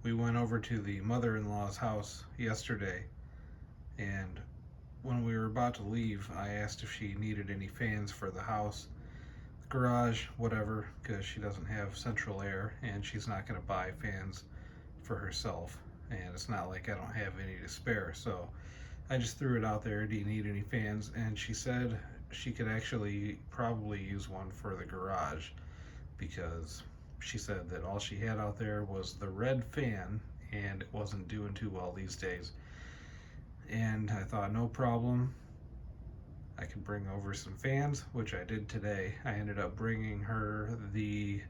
We went over to the mother-in-law's house yesterday, and when we were about to leave, I asked if she needed any fans for the house, garage, whatever, because she doesn't have central air and she's not going to buy fans for herself. And it's not like I don't have any to spare. So I just threw it out there. Do you need any fans? And she said she could actually probably use one for the garage because she said that all she had out there was the red fan and it wasn't doing too well these days. And I thought, no problem. I could bring over some fans, which I did today. I ended up bringing her the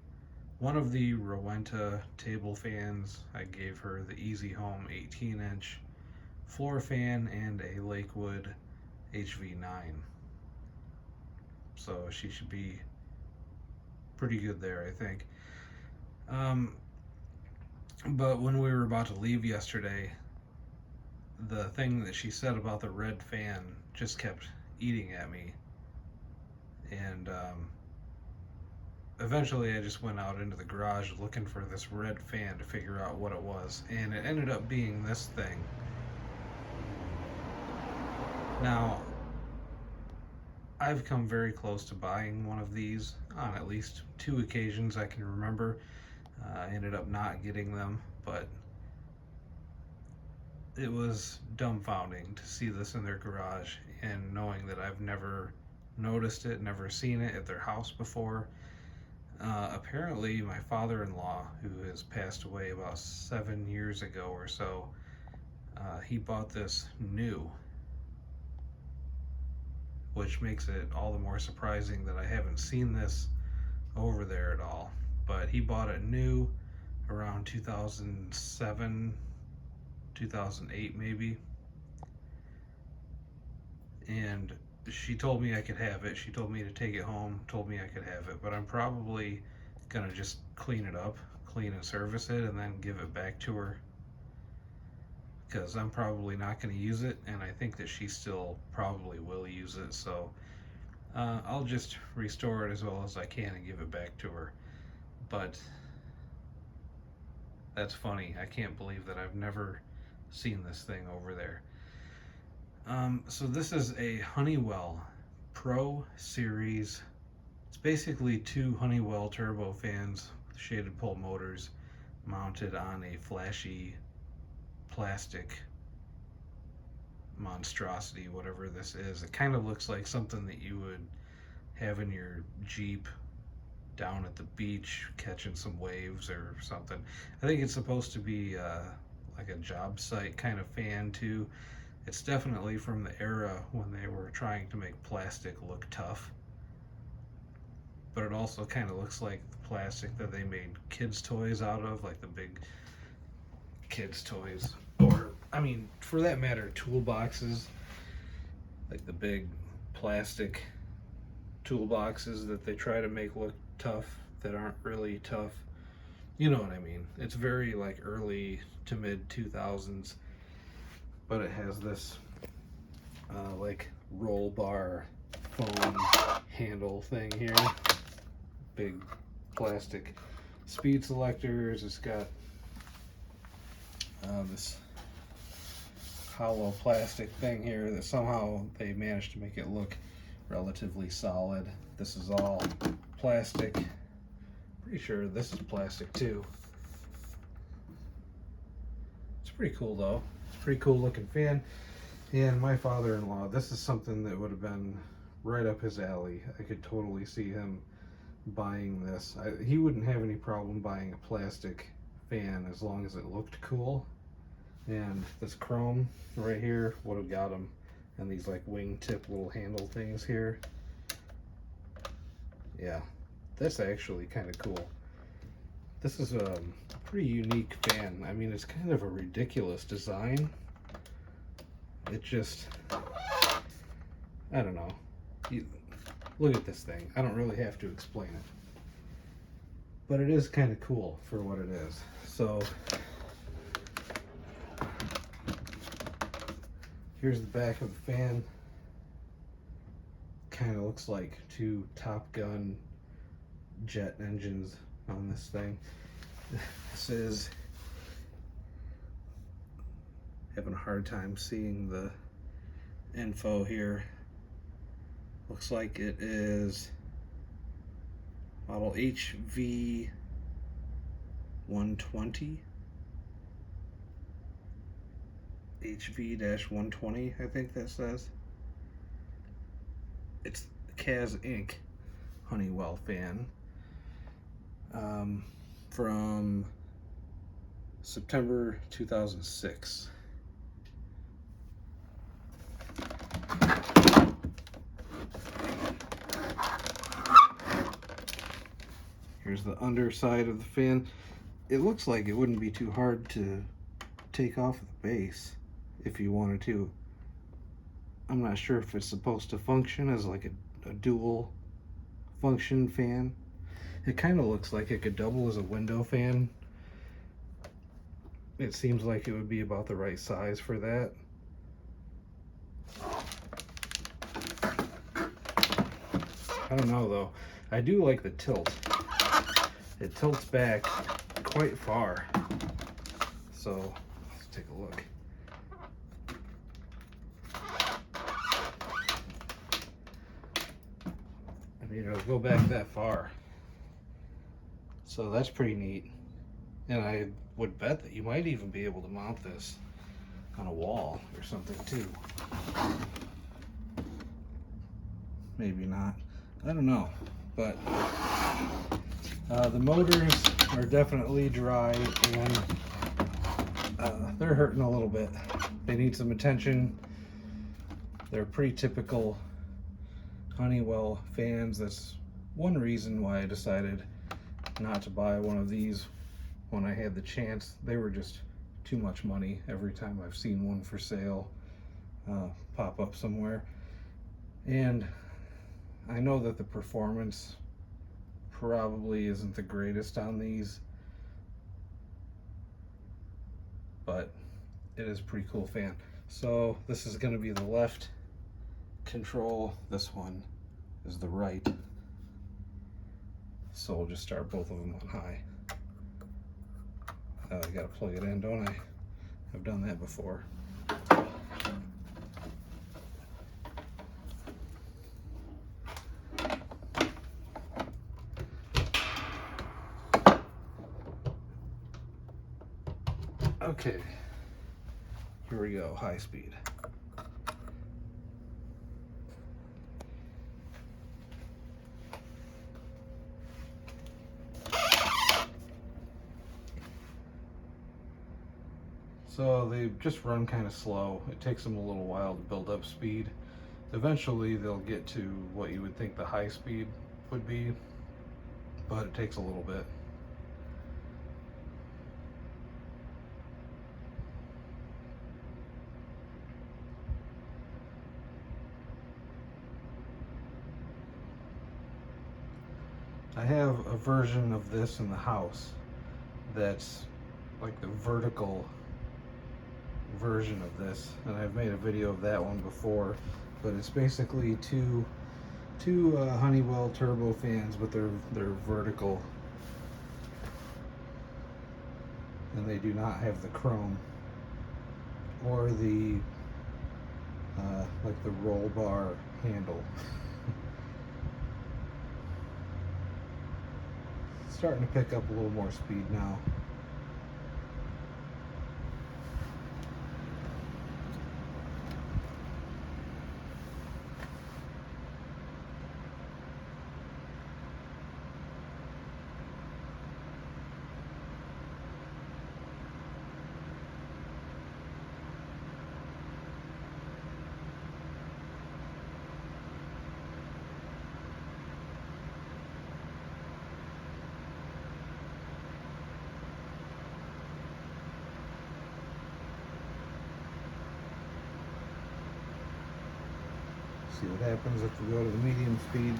one of the Rowenta table fans. I gave her the Easy Home 18-inch floor fan and a Lakewood HV-9. So she should be pretty good there, I think. Um, but when we were about to leave yesterday, the thing that she said about the red fan just kept eating at me. And eventually I just went out into the garage looking for this red fan to figure out what it was. And it ended up being this thing. Now, I've come very close to buying one of these on at least two occasions I can remember. I ended up not getting them, but it was dumbfounding to see this in their garage and knowing that I've never noticed it, never seen it at their house before. Apparently, my father-in-law, who has passed away about 7 years ago or so, he bought this new, which makes it all the more surprising that I haven't seen this over there at all. But he bought it new around 2007, 2008 maybe. And she told me I could have it. She told me to take it home, told me I could have it. But I'm probably gonna just clean it up, clean and service it, and then give it back to her. Because I'm probably not going to use it, and I think that she still probably will use it. So I'll just restore it as well as I can and give it back to her. But that's funny. I can't believe that I've never seen this thing over there. So this is a Honeywell Pro Series. It's basically two Honeywell turbo fans with shaded pole motors mounted on a flashy plastic monstrosity, whatever this is. It kind of looks like something that you would have in your Jeep down at the beach catching some waves or something. I think it's supposed to be like a job site kind of fan too. It's definitely from the era when they were trying to make plastic look tough. But it also kind of looks like the plastic that they made kids' toys out of, like the big kids' toys. Or, I mean, for that matter, toolboxes. Like the big plastic toolboxes that they try to make look tough that aren't really tough. You know what I mean. It's very like early to mid 2000s. But it has this like roll bar foam handle thing here. Big plastic speed selectors. It's got this hollow plastic thing here that somehow they managed to make it look relatively solid. This is all plastic. Pretty sure this is plastic too. It's pretty cool though. It's a pretty cool looking fan. And my father-in-law, this is something that would have been right up his alley. I could totally see him buying this. He wouldn't have any problem buying a plastic fan as long as it looked cool. And this chrome right here would have got him. And these like wingtip little handle things here. Yeah, that's actually kind of cool. This is a pretty unique fan. I mean, it's kind of a ridiculous design. It just, I don't know. Look at this thing. I don't really have to explain it. But it is kind of cool for what it is. So, here's the back of the fan. Kind of looks like two Top Gun jet engines on this thing. This is having a hard time seeing the info here. Looks like it is model HV-120. HV-120, I think that says. It's Kaz Inc. Honeywell fan. From September 2006. Here's the underside of the fan. It looks like it wouldn't be too hard to take off the base if you wanted to. I'm not sure if it's supposed to function as like a dual function fan. It kind of looks like it could double as a window fan. It seems like it would be about the right size for that. I don't know though. I do like the tilt. It tilts back quite far. So let's take a look. I mean, it'll go back that far. So that's pretty neat. And I would bet that you might even be able to mount this on a wall or something too. Maybe not. I don't know. But the motors are definitely dry and they're hurting a little bit. They need some attention. They're pretty typical Honeywell fans. That's one reason why I decided not to buy one of these when I had the chance. They were just too much money every time I've seen one for sale pop up somewhere. And I know that the performance probably isn't the greatest on these, but it is a pretty cool fan. So this is going to be the left control. This one is the right. So we'll just start both of them on high. I gotta plug it in, don't I? I've done that before. Okay, here we go, high speed. So they just run kind of slow. It takes them a little while to build up speed. Eventually they'll get to what you would think the high speed would be, but it takes a little bit. I have a version of this in the house that's like the vertical version of this, and I've made a video of that one before, but it's basically two Honeywell turbo fans, but they're vertical, and they do not have the chrome or the like the roll bar handle. Starting to pick up a little more speed now. See what happens if we go to the medium speed.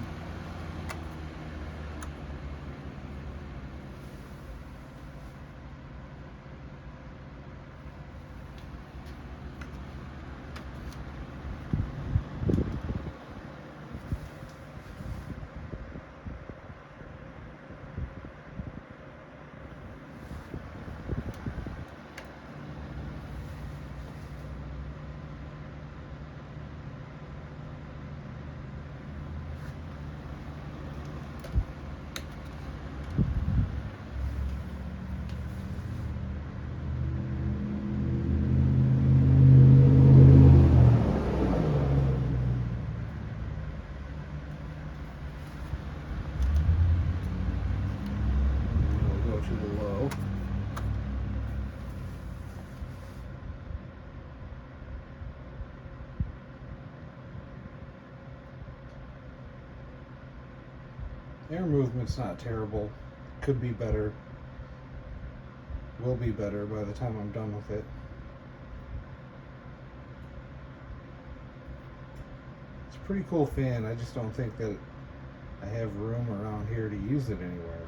Air movement's not terrible. Could be better. Will be better by the time I'm done with it. It's a pretty cool fan. I just don't think that I have room around here to use it anywhere.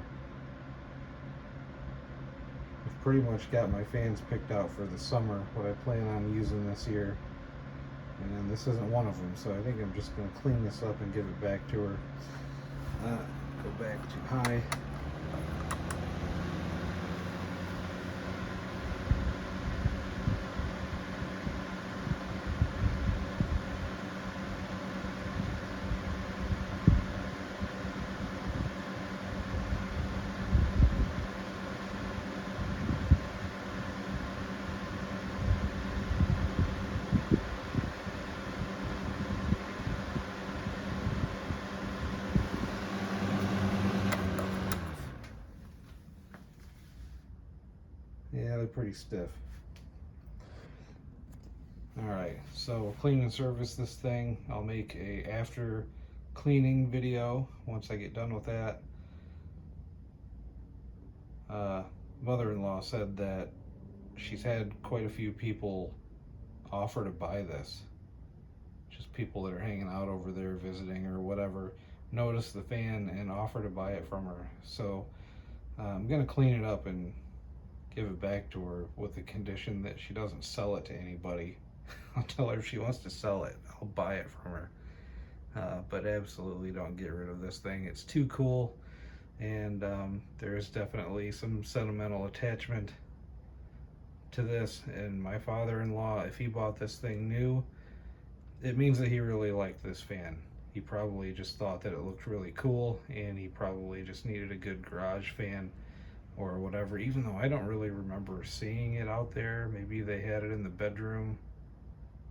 I've pretty much got my fans picked out for the summer, what I plan on using this year. And this isn't one of them, so I think I'm just going to clean this up and give it back to her. Go back to high. Yeah, they're pretty stiff. Alright, so clean and service this thing. I'll make a after cleaning video once I get done with that. Mother-in-law said that she's had quite a few people offer to buy this. Just people that are hanging out over there visiting or whatever notice the fan and offer to buy it from her. So I'm gonna clean it up and give it back to her with the condition that she doesn't sell it to anybody. I'll tell her if she wants to sell it, I'll buy it from her. But absolutely don't get rid of this thing. It's too cool, and there's definitely some sentimental attachment to this. And my father-in-law, if he bought this thing new, it means that he really liked this fan. He probably just thought that it looked really cool, and he probably just needed a good garage fan or whatever, even though I don't really remember seeing it out there. Maybe they had it in the bedroom.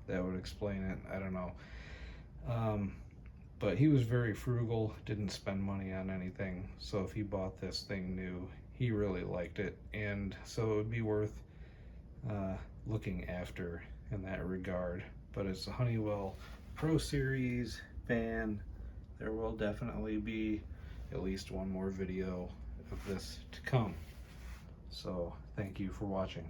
That would explain it. I don't know. But he was very frugal, didn't spend money on anything. So if he bought this thing new, he really liked it. And so it would be worth looking after in that regard. But it's a Honeywell Pro Series fan. There will definitely be at least one more video of this to come. So thank you for watching.